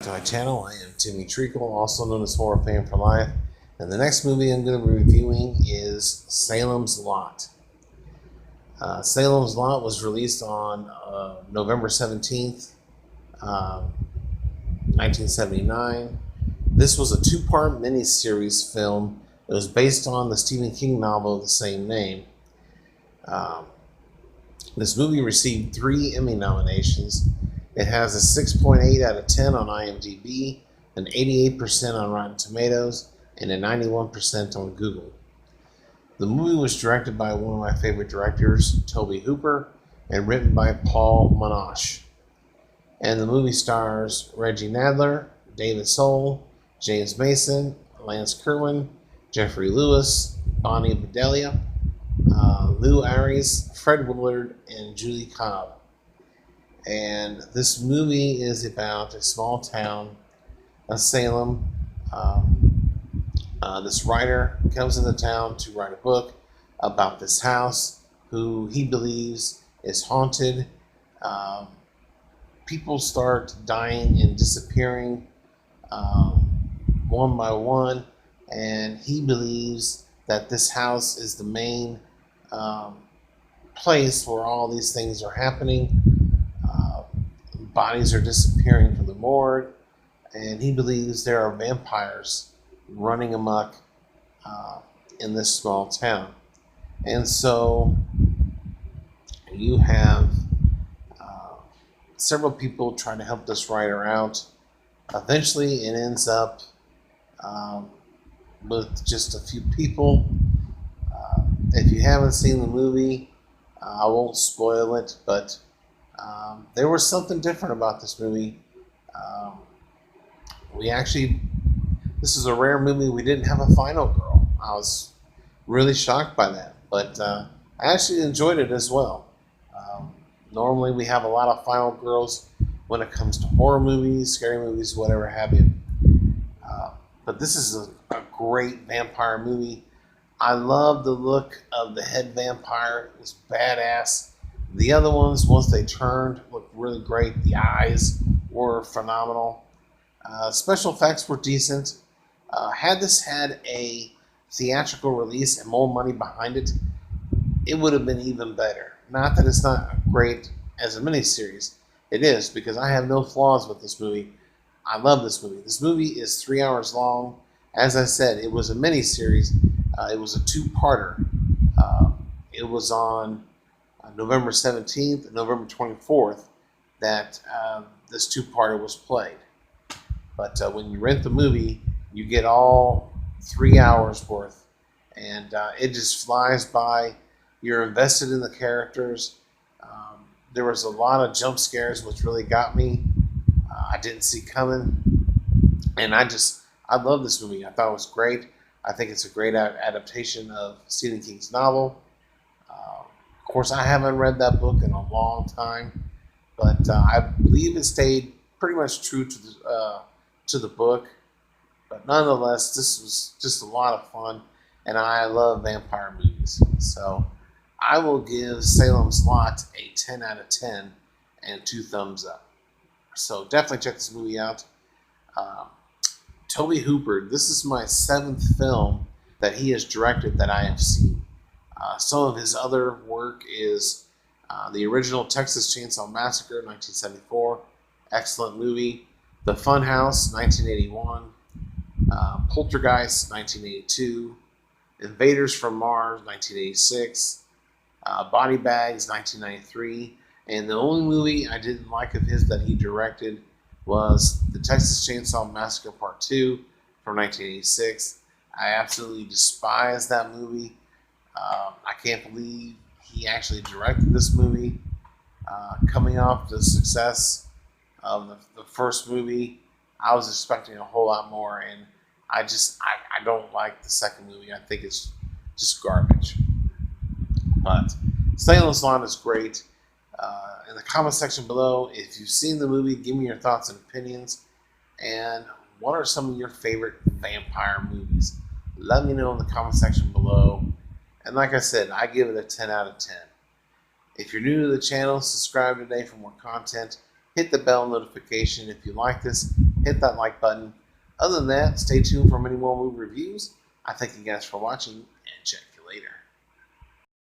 To my channel. I am Timmy Treacle, also known as Horror Fan for Life, and the next movie I'm going to be reviewing is Salem's Lot. Salem's Lot was released on November 17th, 1979. This was a two-part miniseries film. It was based on the Stephen King novel of the same name. Um, this movie received 3 Emmy nominations. It has a 6.8 out of 10 on IMDb, an 88% on Rotten Tomatoes, and a 91% on Google. The movie was directed by one of my favorite directors, Tobe Hooper, and written by Paul Monash. And the movie stars Reggie Nadler, David Soul, James Mason, Lance Kerwin, Jeffrey Lewis, Bonnie Bedelia, Lou Aries, Fred Willard, and Julie Cobb. And this movie is about a small town of Salem. This writer comes into town to write a book about this house who he believes is haunted. People start dying and disappearing one by one, and he believes that this house is the main place where all these things are happening. Bodies are disappearing from the morgue, and he believes there are vampires running amok in this small town. And so you have several people trying to help this writer out. Eventually, it ends up with just a few people. If you haven't seen the movie, I won't spoil it, but there was something different about this movie. This is a rare movie. We didn't have a final girl. I was really shocked by that, but I actually enjoyed it as well. Normally, we have a lot of final girls when it comes to horror movies, scary movies, whatever have you. But this is a great vampire movie. I love the look of the head vampire. It was badass. The other ones, once they turned, looked really great. The eyes were phenomenal. Special effects were decent. Had this had a theatrical release and more money behind it, it would have been even better. Not that it's not great as a miniseries. It is, because I have no flaws with this movie. I love this movie. This movie is 3 hours long. As I said, it was a miniseries. It was a two-parter. It was on November 17th and November 24th that this two-parter was played. But when you rent the movie, you get all 3 hours worth, and it just flies by. You're invested in the characters. There was a lot of jump scares, which really got me. I didn't see coming, and I love this movie. I thought it was great. I think it's a great adaptation of Stephen King's novel. Of course, I haven't read that book in a long time, but I believe it stayed pretty much true to the book. But nonetheless, this was just a lot of fun, and I love vampire movies. So I will give Salem's Lot a 10 out of 10 and 2 thumbs up. So definitely check this movie out. Tobe Hooper, this is my 7th film that he has directed that I have seen. Some of his other work is the original Texas Chainsaw Massacre, 1974. Excellent movie. The Funhouse, 1981. Poltergeist, 1982. Invaders from Mars, 1986. Body Bags, 1993. And the only movie I didn't like of his that he directed was the Texas Chainsaw Massacre Part 2 from 1986. I absolutely despise that movie. I can't believe he actually directed this movie. Coming off the success of the first movie, I was expecting a whole lot more, and I don't like the second movie. I think it's just garbage. But Salem's Lot is great. In the comment section below, if you've seen the movie, give me your thoughts and opinions. And what are some of your favorite vampire movies? Let me know in the comment section below. And like I said, I give it a 10 out of 10. If you're new to the channel, subscribe today for more content. Hit the bell notification if you like this, hit that like button. Other than that, stay tuned for many more movie reviews. I thank you guys for watching, and check you later.